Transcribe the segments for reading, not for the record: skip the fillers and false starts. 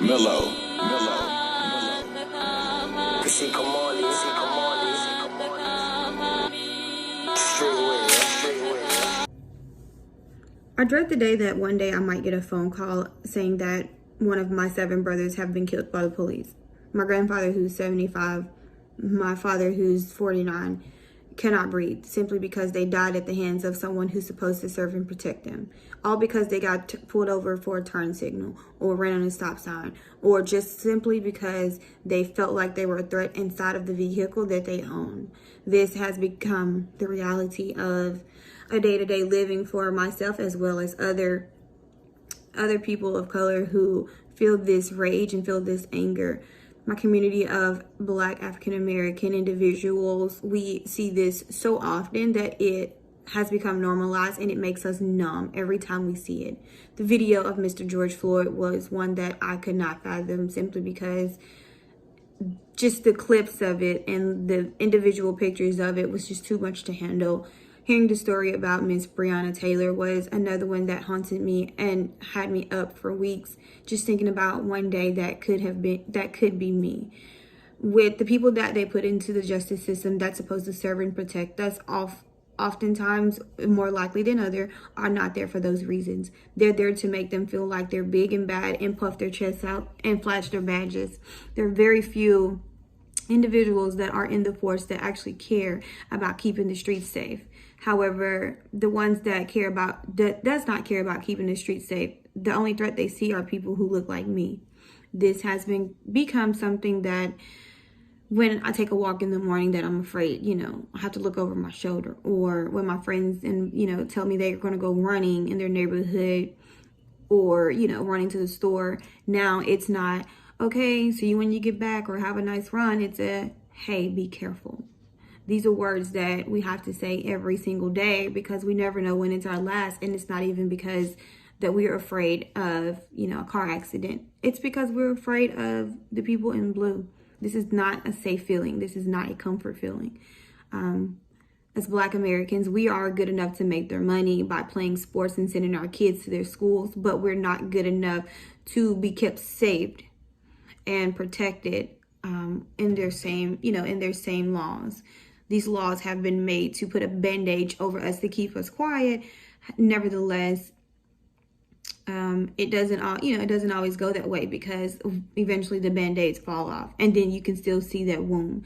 Mellow. I dread the day that one day I might get a phone call saying that one of my 7 brothers have been killed by the police. My grandfather, who's 75, my father, who's 49, cannot breathe simply because they died at the hands of someone who's supposed to serve and protect them. All because they got pulled over for a turn signal or ran on a stop sign, or just simply because they felt like they were a threat inside of the vehicle that they own. This has become the reality of a day-to-day living for myself, as well as other people of color who feel this rage and feel this anger. My community of Black African American individuals, we see this so often that it has become normalized and it makes us numb every time we see it. The video of Mr. George Floyd was one that I could not fathom, simply because just the clips of it and the individual pictures of it was just too much to handle. Hearing the story about Miss Breonna Taylor was another one that haunted me and had me up for weeks, just thinking about one day that could be me. With the people that they put into the justice system that's supposed to serve and protect us, oftentimes, more likely than other, are not there for those reasons. They're there to make them feel like they're big and bad and puff their chests out and flash their badges. There are very few individuals that are in the force that actually care about keeping the streets safe. However, the ones that does not care about keeping the streets safe, the only threat they see are people who look like me. This has become something that when I take a walk in the morning, that I'm afraid, I have to look over my shoulder, or when my friends tell me they're going to go running in their neighborhood, or, running to the store. Now it's not, okay, see you when you get back, or have a nice run. It's a, hey, be careful. These are words that we have to say every single day, because we never know when it's our last. And it's not even because that we are afraid of, a car accident. It's because we're afraid of the people in blue. This is not a safe feeling. This is not a comfort feeling. As Black Americans, we are good enough to make their money by playing sports and sending our kids to their schools, but we're not good enough to be kept saved and protected in their same laws. These laws have been made to put a bandage over us to keep us quiet. Nevertheless, it doesn't always go that way, because eventually the band-aids fall off and then you can still see that wound.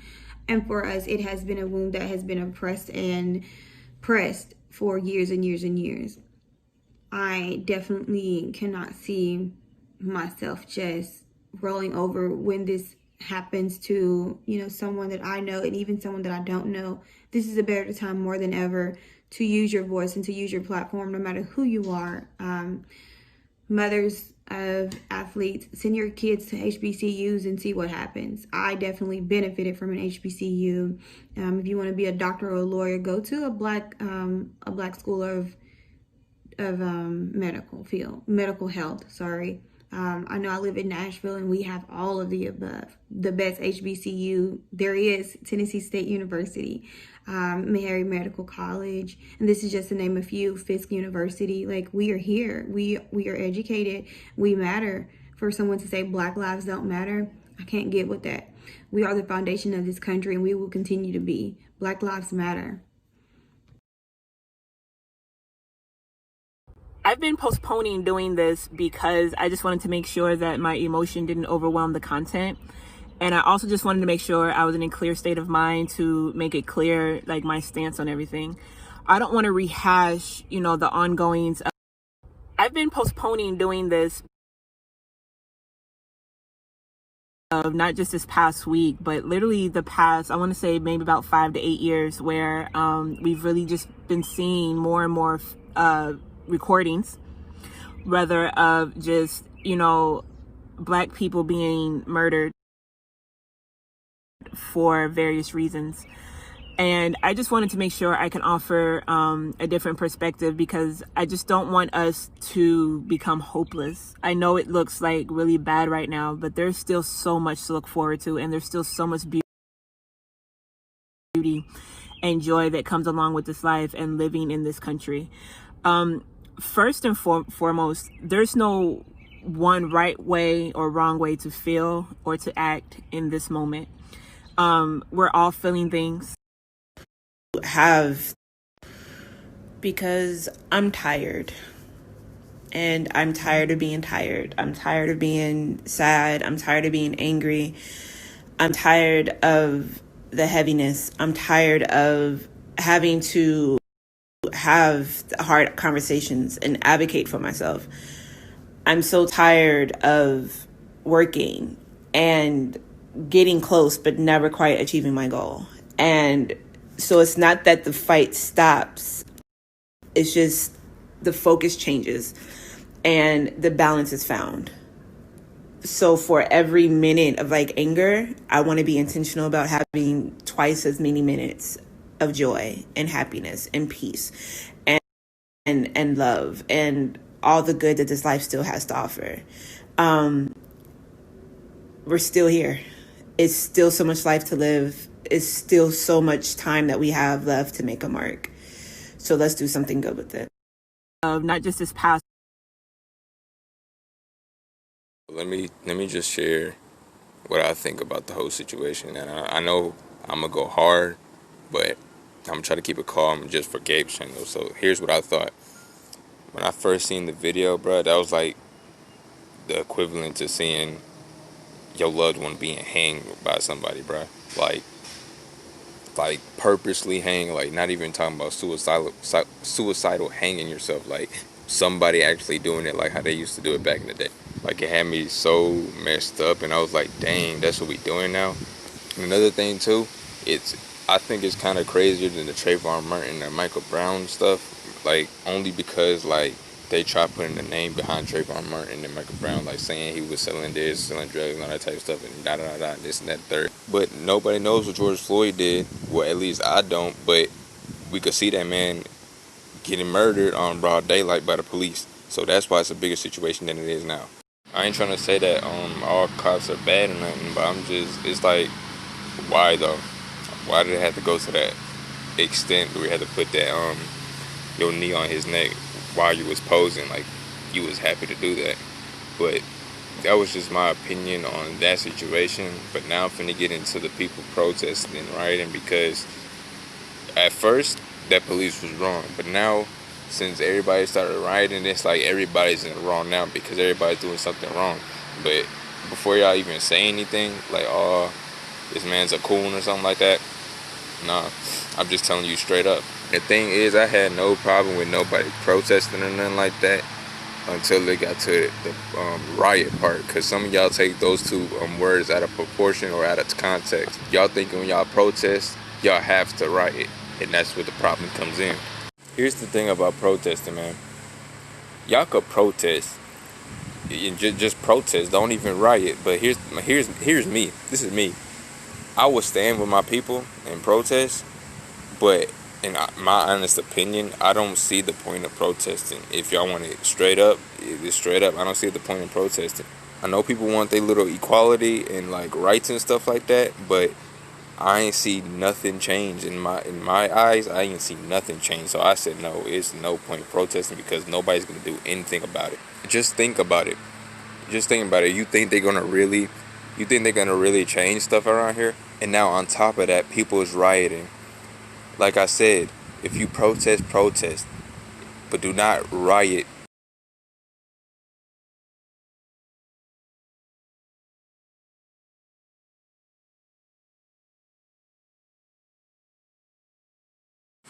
And for us, it has been a wound that has been oppressed and pressed for years and years and years. I definitely cannot see myself just rolling over when this happens to, someone that I know, and even someone that I don't know. This is a better time more than ever to use your voice and to use your platform, no matter who you are. Mothers of athletes, send your kids to HBCUs and see what happens. I definitely benefited from an HBCU. If you want to be a doctor or a lawyer, go to a black school of medical health. Sorry. I know I live in Nashville and we have all of the above. The best HBCU there is, Tennessee State University, Meharry Medical College, and this is just to name a few, Fisk University. Like, we are here. We are educated. We matter. For someone to say Black lives don't matter, I can't get with that. We are the foundation of this country, and we will continue to be. Black lives matter. I've been postponing doing this because I just wanted to make sure that my emotion didn't overwhelm the content. And I also just wanted to make sure I was in a clear state of mind to make it clear, like, my stance on everything. I don't want to rehash, the ongoings. I've been postponing doing this of not just this past week, but literally the past, I want to say maybe about 5 to 8 years, where we've really just been seeing more and more recordings, rather, of just, Black people being murdered for various reasons. And I just wanted to make sure I can offer a different perspective, because I just don't want us to become hopeless. I know it looks like really bad right now, but there's still so much to look forward to, and there's still so much beauty and joy that comes along with this life and living in this country. First and foremost, there's no one right way or wrong way to feel or to act in this moment. We're all feeling things. Because I'm tired. And I'm tired of being tired. I'm tired of being sad. I'm tired of being angry. I'm tired of the heaviness. I'm tired of having to have hard conversations and advocate for myself. I'm so tired of working and getting close but never quite achieving my goal. And so it's not that the fight stops. It's just the focus changes and the balance is found. So for every minute of like anger, I want to be intentional about having twice as many minutes of joy and happiness and peace and love and all the good that this life still has to offer. We're still here. It's still so much life to live. It's still so much time that we have left to make a mark. So let's do something good with it. Not just this past. Let me just share what I think about the whole situation. And I know I'm gonna go hard, but I'm gonna try to keep it calm just for Gabe's channel. So here's what I thought. When I first seen the video, bro, that was like the equivalent to seeing your loved one being hanged by somebody, bro. Like purposely hang, like not even talking about suicidal hanging yourself, like somebody actually doing it like how they used to do it back in the day. Like it had me so messed up, and I was like, dang, that's what we doing now. And another thing too, I think it's kind of crazier than the Trayvon Martin and Michael Brown stuff, like only because like they try putting the name behind Trayvon Martin and Michael Brown, like saying he was selling this, selling drugs, and all that type of stuff, and this and that third. But nobody knows what George Floyd did. Well, at least I don't. But we could see that man getting murdered on broad daylight by the police. So that's why it's a bigger situation than it is now. I ain't trying to say that all cops are bad or nothing, but it's like, why though? Why did it have to go to that extent where we had to put that your knee on his neck while you was posing? Like you was happy to do that. But that was just my opinion on that situation. But now I'm finna get into the people protesting and rioting, because at first that police was wrong, but now since everybody started rioting, it's like everybody's in the wrong now because everybody's doing something wrong. But before y'all even say anything, like, oh, this man's a coon or something like that, nah, I'm just telling you straight up. The thing is, I had no problem with nobody protesting or nothing like that until they got to the riot part, because some of y'all take those two words out of proportion or out of context. Y'all thinking when y'all protest, y'all have to riot, and that's where the problem comes in. Here's the thing about protesting, man. Y'all could protest, just protest, don't even riot. But here's me. This is me. I would stand with my people and protest, but in my honest opinion, I don't see the point of protesting. If y'all want it straight up, it's straight up. I don't see the point in protesting. I know people want their little equality and like rights and stuff like that, but I ain't see nothing change in my eyes. I ain't see nothing change. So I said no. It's no point protesting because nobody's gonna do anything about it. Just think about it. Just think about it. You think they're gonna really change stuff around here? And now on top of that, people is rioting. Like I said, if you protest, but do not riot.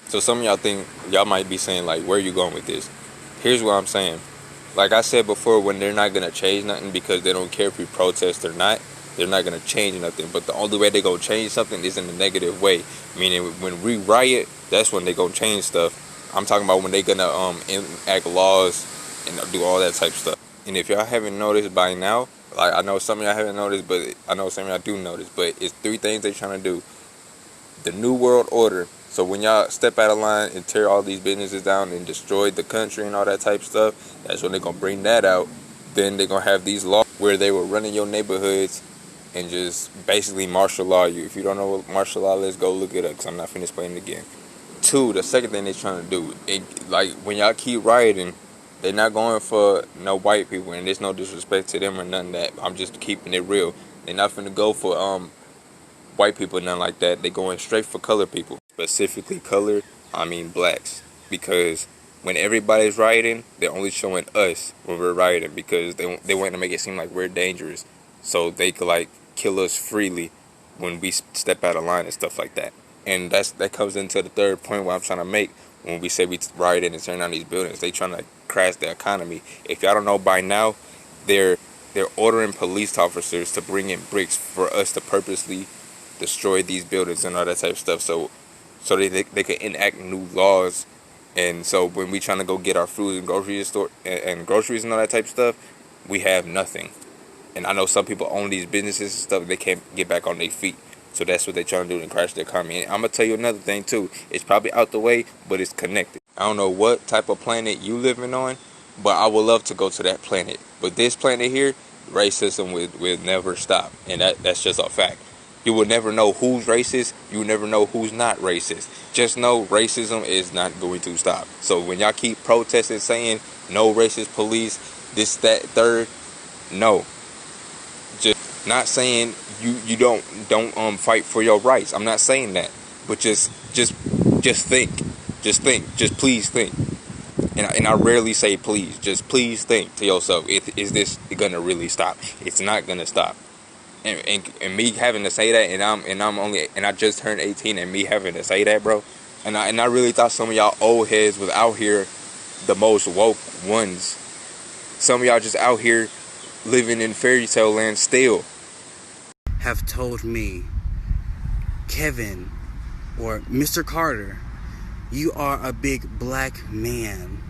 So some of y'all think, y'all might be saying like, where are you going with this? Here's what I'm saying. Like I said before, when they're not going to change nothing because they don't care if we protest or not, they're not going to change nothing. But the only way they're going to change something is in a negative way. Meaning when we riot, that's when they're going to change stuff. I'm talking about when they're going to enact laws and do all that type of stuff. And if y'all haven't noticed by now, like I know some of y'all haven't noticed, but I know some of y'all do notice, but it's 3 things they're trying to do. The New World Order. So when y'all step out of line and tear all these businesses down and destroy the country and all that type of stuff, that's when they're going to bring that out. Then they're going to have these laws where they will run in your neighborhoods and just basically martial law you. If you don't know what martial law is, go look it up because I'm not finna explain it again. 2, the second thing they're trying to do, like when y'all keep rioting, They're not going for no white people, and there's no disrespect to them or none of that. I'm just keeping it real. They're not finna go for white people, nothing like that. They're going straight for colored people, specifically colored. I mean blacks, because when everybody's rioting, they're only showing us when we're rioting because they want to make it seem like we're dangerous, so they could like kill us freely when we step out of line and stuff like that. And that comes into the third point what I'm trying to make. When we say we rioted and turned down these buildings, they trying to crash the economy. If y'all don't know by now, they're ordering police officers to bring in bricks for us to purposely destroy these buildings and all that type of stuff. So they can enact new laws. And so when we trying to go get our food and groceries and groceries and all that type of stuff, we have nothing. And I know some people own these businesses and stuff, they can't get back on their feet. So that's what they're trying to do, and crash the economy. And I'm going to tell you another thing, too. It's probably out the way, but it's connected. I don't know what type of planet you living on, but I would love to go to that planet. But this planet here, racism will never stop. And that's just a fact. You will never know who's racist. You will never know who's not racist. Just know racism is not going to stop. So when y'all keep protesting, saying no racist police, this, that, third, no. Just not saying you don't fight for your rights. I'm not saying that, but just think, just please think. And I rarely say please. Just please think to yourself: is this gonna really stop? It's not gonna stop. And me having to say that, and I just turned 18, and me having to say that, bro. And I really thought some of y'all old heads was out here the most woke ones. Some of y'all just out here living in fairy tale land still. Have told me, Kevin or Mr. Carter, you are a big black man.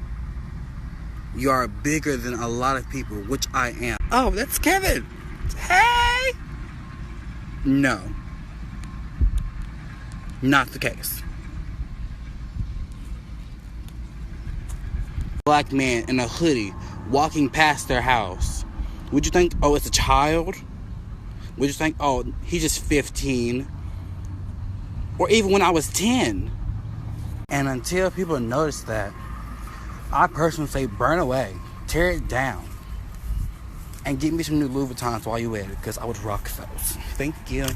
You are bigger than a lot of people, which I am. Oh, that's Kevin. Hey! No. Not the case. Black man in a hoodie walking past their house. Would you think, oh, it's a child? Would you think, oh, he's just 15? Or even when I was 10. And until people notice that, I personally say burn away. Tear it down. And get me some new Louis Vuittons while you at it, because I would rock those. Thank you.